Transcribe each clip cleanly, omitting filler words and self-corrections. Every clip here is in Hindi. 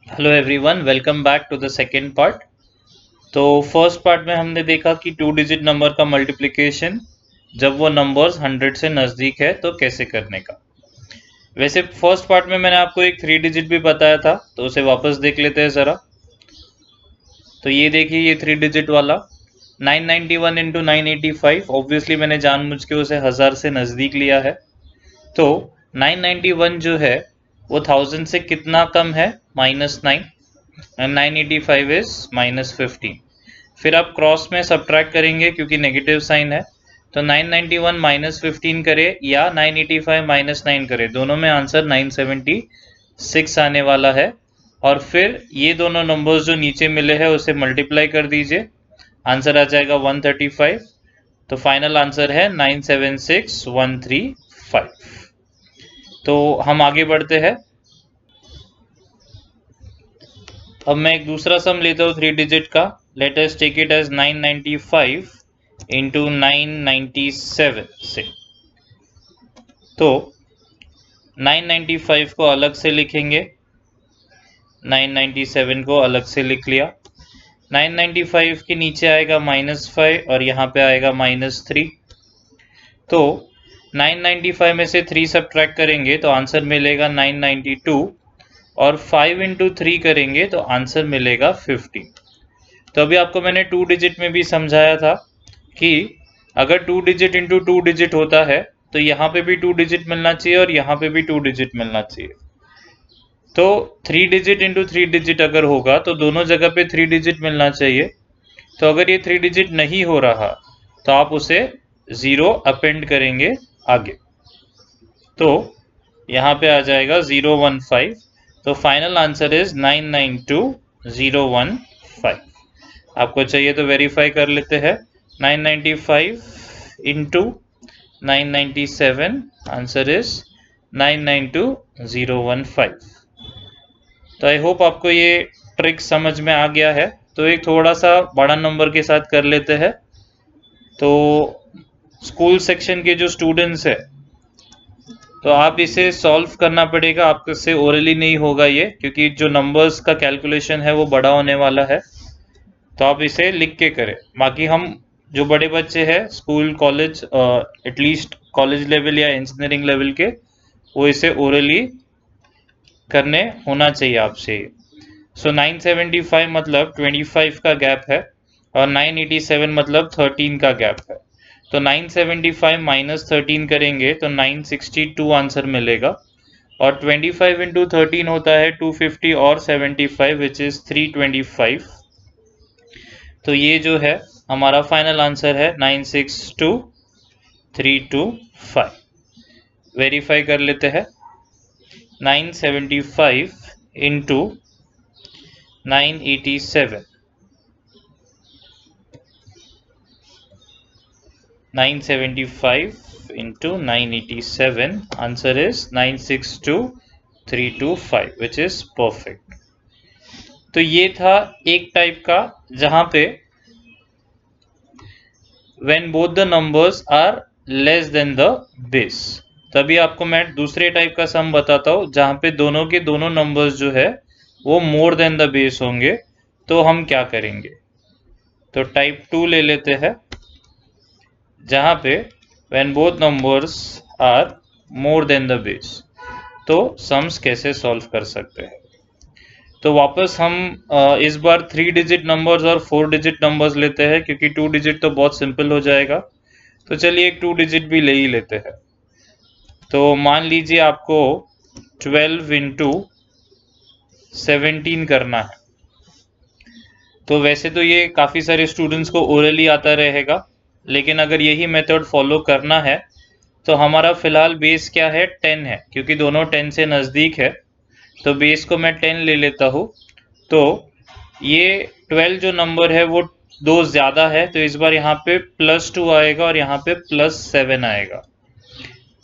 Hello everyone, welcome back to the second part. तो फर्स्ट पार्ट में हमने देखा कि टू डिजिट नंबर का मल्टीप्लिकेशन जब वो नंबर्स 100 से नज़दीक है तो कैसे करने का। वैसे फर्स्ट पार्ट में मैंने आपको एक 3 डिजिट भी बताया था, तो उसे वापस देख लेते हैं ज़रा। तो ये देखिए, ये 3 डिजिट वाला 991 इंटू 985। ऑब्वियसली मैंने जानबूझ के उसे 1000 से नज़दीक लिया है। तो 991 जो है वो 1000 से कितना कम है? -9। And 985 is -15। फिर आप क्रॉस में सब्ट्रैक्ट करेंगे क्योंकि नेगेटिव साइन है। तो 991 -15 करे या 985 -9 करे, दोनों में आंसर 976 आने वाला है। और फिर ये दोनों नंबर्स जो नीचे मिले हैं उसे मल्टीप्लाई कर दीजिए, आंसर आ जाएगा 135। तो फाइनल आंसर है 976135। तो हम आगे बढ़ते हैं। अब मैं एक दूसरा सम लेता हूँ 3 डिजिट का। Let us take it as 995 into 997 से। तो 995 को अलग से लिखेंगे, 997 को अलग से लिख लिया। 995 के नीचे आएगा -5 और यहाँ पे आएगा -3। तो 995 में से 3 सब्ट्रैक्ट करेंगे तो आंसर मिलेगा 992, और 5 इंटू 3 करेंगे तो आंसर मिलेगा 50। तो अभी आपको मैंने 2 डिजिट में भी समझाया था कि अगर 2 डिजिट इंटू 2 डिजिट होता है तो यहाँ पे भी 2 डिजिट मिलना चाहिए और यहाँ पे भी 2 डिजिट मिलना चाहिए। तो 3 डिजिट इंटू 3 डिजिट अगर होगा तो दोनों जगह पे 3 डिजिट मिलना चाहिए। तो अगर ये 3 डिजिट नहीं हो रहा तो आप उसे 0 अपेंड करेंगे आगे। तो यहाँ पे आ जाएगा 015। तो फाइनल आंसर इज 992015। आपको चाहिए तो वेरीफाई कर लेते हैं। 995 इंटू 997, आंसर इज 992015। तो आई होप आपको ये ट्रिक समझ में आ गया है। तो एक थोड़ा सा बड़ा नंबर के साथ कर लेते हैं। तो स्कूल सेक्शन के जो स्टूडेंट्स है, तो आप इसे सॉल्व करना पड़ेगा, आपसे ओरली नहीं होगा ये, क्योंकि जो नंबर्स का कैलकुलेशन है वो बड़ा होने वाला है। तो आप इसे लिख के करें। बाकी हम जो बड़े बच्चे हैं school college, at least college level या इंजीनियरिंग लेवल के, वो इसे ओरली करने होना चाहिए आपसे। सो 975 मतलब 25 का गैप है और 987 मतलब 13 का गैप है। तो 975 माइनस 13 करेंगे तो 962 आंसर मिलेगा। और 25 इंटू 13 होता है 250 और 75 विच इज 325। तो ये जो है हमारा फाइनल आंसर है 962325। वेरीफाई कर लेते हैं। 975 into 987, 975 into 987, answer is 962325 which is perfect. तो ये था एक टाइप का जहां पे when both the numbers are less than the base। तभी आपको मैं दूसरे टाइप का सम बताता हूँ जहां पे दोनों के दोनों नंबर्स जो है वो मोर देन द बेस होंगे। तो हम क्या करेंगे? तो टाइप 2 ले लेते हैं, जहां पे when both numbers are more than the base। तो सम्स कैसे सॉल्व कर सकते हैं? तो वापस हम इस बार 3 डिजिट नंबर्स और 4 डिजिट नंबर्स लेते हैं, क्योंकि 2 डिजिट तो बहुत सिंपल हो जाएगा। तो चलिए एक 2 डिजिट भी ले ही लेते हैं। तो मान लीजिए आपको 12 इंटू 17 करना है। तो वैसे तो ये काफ़ी सारे स्टूडेंट्स को ओरली आता रहेगा, लेकिन अगर यही मेथड फॉलो करना है तो हमारा फ़िलहाल बेस क्या है? 10 है, क्योंकि दोनों 10 से नज़दीक है। तो बेस को मैं 10 ले लेता हूँ। तो ये 12 जो नंबर है वो 2 ज़्यादा है, तो इस बार यहाँ पे +2 आएगा और यहाँ पे +7 आएगा,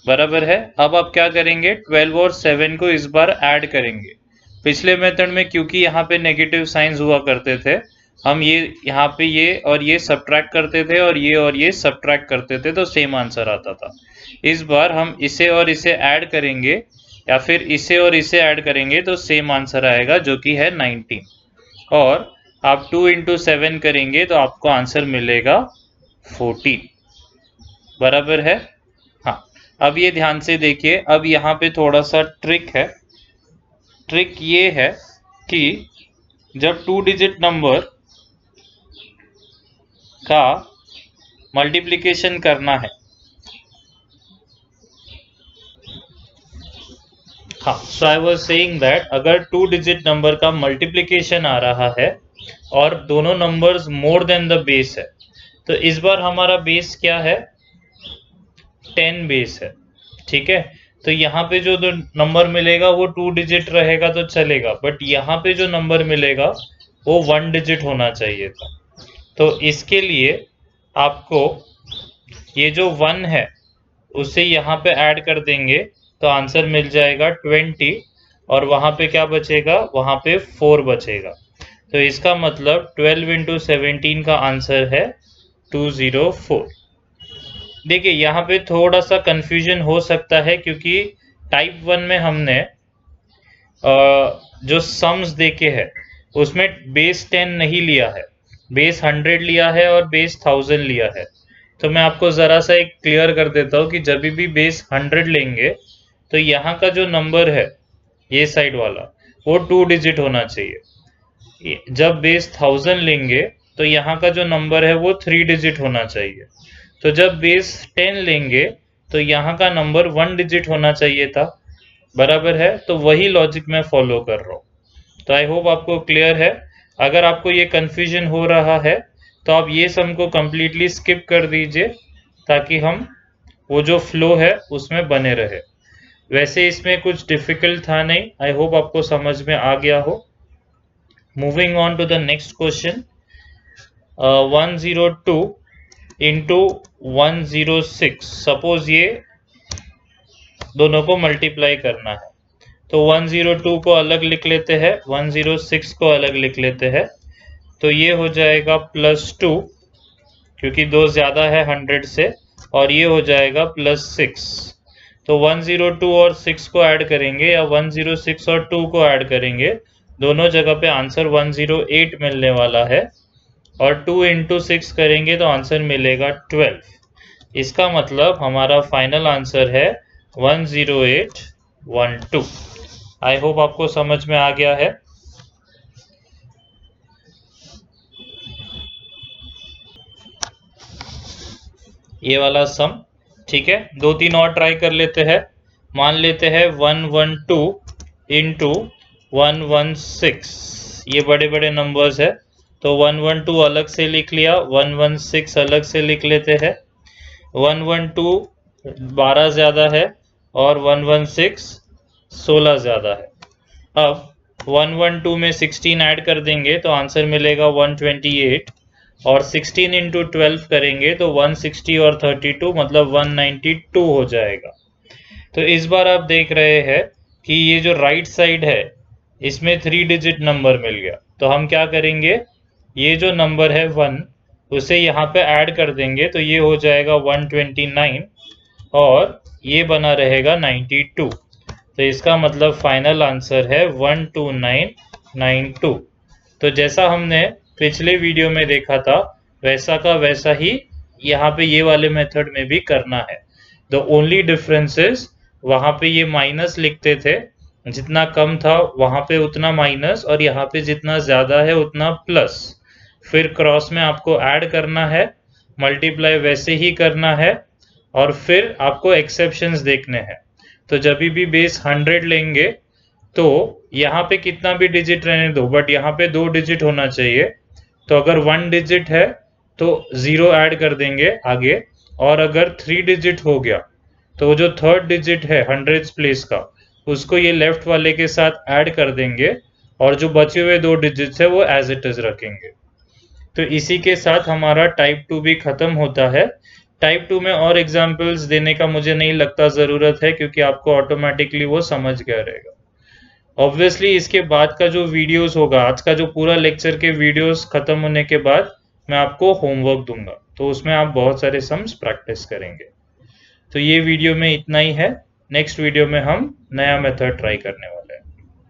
बराबर है। अब आप क्या करेंगे? 12 और 7 को इस बार ऐड करेंगे। पिछले मेथड में क्योंकि यहाँ पे नेगेटिव साइंस हुआ करते थे, हम ये यहाँ पे ये और ये सब्ट्रैक्ट करते थे और ये सब्ट्रैक्ट करते थे, तो सेम आंसर आता था। इस बार हम इसे और इसे ऐड करेंगे, या फिर इसे और इसे ऐड करेंगे तो सेम आंसर आएगा जो कि है 19, और आप 2 इंटू 7 करेंगे तो आपको आंसर मिलेगा 14। बराबर है। हाँ, अब ये ध्यान से देखिए, अब यहाँ पे थोड़ा सा ट्रिक है। ट्रिक ये है कि जब 2 डिजिट नंबर का मल्टीप्लिकेशन करना है, हाँ, सो आई वाज सेइंग दैट अगर 2 डिजिट नंबर का मल्टीप्लिकेशन आ रहा है और दोनों numbers more than the base है, तो इस बार हमारा बेस क्या है, 10 बेस है। ठीक है, तो यहाँ पे जो नंबर मिलेगा वो 2 डिजिट रहेगा तो चलेगा, बट यहाँ पे जो नंबर मिलेगा वो 1 डिजिट होना चाहिए था। तो इसके लिए आपको ये जो 1 है उसे यहाँ पे ऐड कर देंगे तो आंसर मिल जाएगा 20, और वहां पे क्या बचेगा, वहां पे 4 बचेगा। तो इसका मतलब 12 इंटू 17 का आंसर है 204। देखिए यहाँ पे थोड़ा सा कंफ्यूजन हो सकता है क्योंकि टाइप 1 में हमने जो सम्स देखे हैं उसमें बेस 10 नहीं लिया है, बेस 100 लिया है और बेस 1000 लिया है। तो मैं आपको ज़रा सा एक क्लियर कर देता हूँ कि जब भी बेस 100 लेंगे तो यहाँ का जो नंबर है ये साइड वाला वो 2 डिजिट होना चाहिए। जब बेस 1000 लेंगे तो यहाँ का जो नंबर है वो 3 डिजिट होना चाहिए। तो जब बेस 10 लेंगे तो यहाँ का नंबर 1 डिजिट होना चाहिए था। बराबर है, तो वही लॉजिक मैं फॉलो कर रहा हूँ। तो आई होप आपको क्लियर है। अगर आपको ये कंफ्यूजन हो रहा है तो आप ये सम को कम्प्लीटली स्किप कर दीजिए ताकि हम वो जो फ्लो है उसमें बने रहे। वैसे इसमें कुछ डिफिकल्ट था नहीं, आई होप आपको समझ में आ गया हो। Moving on to the next question, 102 into 106, suppose ये दोनों को मल्टीप्लाई करना है, तो 102 को अलग लिख लेते हैं, 106 को अलग लिख लेते हैं। तो ये हो जाएगा +2 क्योंकि 2 ज़्यादा है 100 से, और ये हो जाएगा +6। तो 102 और 6 को ऐड करेंगे या 106 और 2 को ऐड करेंगे, दोनों जगह पे आंसर 108 मिलने वाला है, और 2 इंटू 6 करेंगे तो आंसर मिलेगा 12। इसका मतलब हमारा फाइनल आंसर है 10812। आई होप आपको समझ में आ गया है। ये वाला सम, ठीक है। 2-3 और ट्राई कर लेते हैं। मान लेते हैं 112 इंटू 116, ये बड़े बड़े नंबर्स है, तो 112 अलग से लिख लिया, 116 अलग से लिख लेते हैं। 112 12 ज़्यादा है और 116 16 ज़्यादा है। अब 112 में 16 ऐड कर देंगे तो आंसर मिलेगा 128, और 16 इंटू 12 करेंगे तो 160 और 32 मतलब 192 हो जाएगा। तो इस बार आप देख रहे हैं कि ये जो राइट साइड है इसमें 3 डिजिट नंबर मिल गया, तो हम क्या करेंगे, ये जो नंबर है 1 उसे यहाँ पे ऐड कर देंगे तो ये हो जाएगा 129, और ये बना रहेगा 92। तो इसका मतलब फाइनल आंसर है 12992। तो जैसा हमने पिछले वीडियो में देखा था वैसा का वैसा ही यहाँ पे ये वाले मेथड में भी करना है। द ओनली डिफरेंस इज वहाँ पे ये माइनस लिखते थे, जितना कम था वहाँ पे उतना माइनस, और यहाँ पे जितना ज़्यादा है उतना प्लस। फिर क्रॉस में आपको ऐड करना है, मल्टीप्लाई वैसे ही करना है, और फिर आपको एक्सेप्शंस देखने हैं। तो जब भी बेस 100 लेंगे तो यहाँ पे कितना भी डिजिट रहने दो, बट यहाँ पे 2 डिजिट होना चाहिए। तो अगर 1 डिजिट है तो 0 ऐड कर देंगे आगे, और अगर 3 डिजिट हो गया तो जो थर्ड डिजिट है 100 प्लेस का उसको ये लेफ्ट वाले के साथ ऐड कर देंगे, और जो बचे हुए 2 डिजिट्स है वो एज इट इज रखेंगे। तो इसी के साथ हमारा टाइप 2 भी खत्म होता है। टाइप 2 में और एग्जाम्पल्स देने का मुझे नहीं लगता ज़रूरत है क्योंकि आपको ऑटोमेटिकली वो समझ गया रहेगा। ऑब्वियसली इसके बाद का जो वीडियोस होगा, आज का जो पूरा लेक्चर के वीडियोस खत्म होने के बाद मैं आपको होमवर्क दूंगा, तो उसमें आप बहुत सारे सम्स प्रैक्टिस करेंगे। तो ये वीडियो में इतना ही है। नेक्स्ट वीडियो में हम नया मेथड ट्राई करने वाले हैं।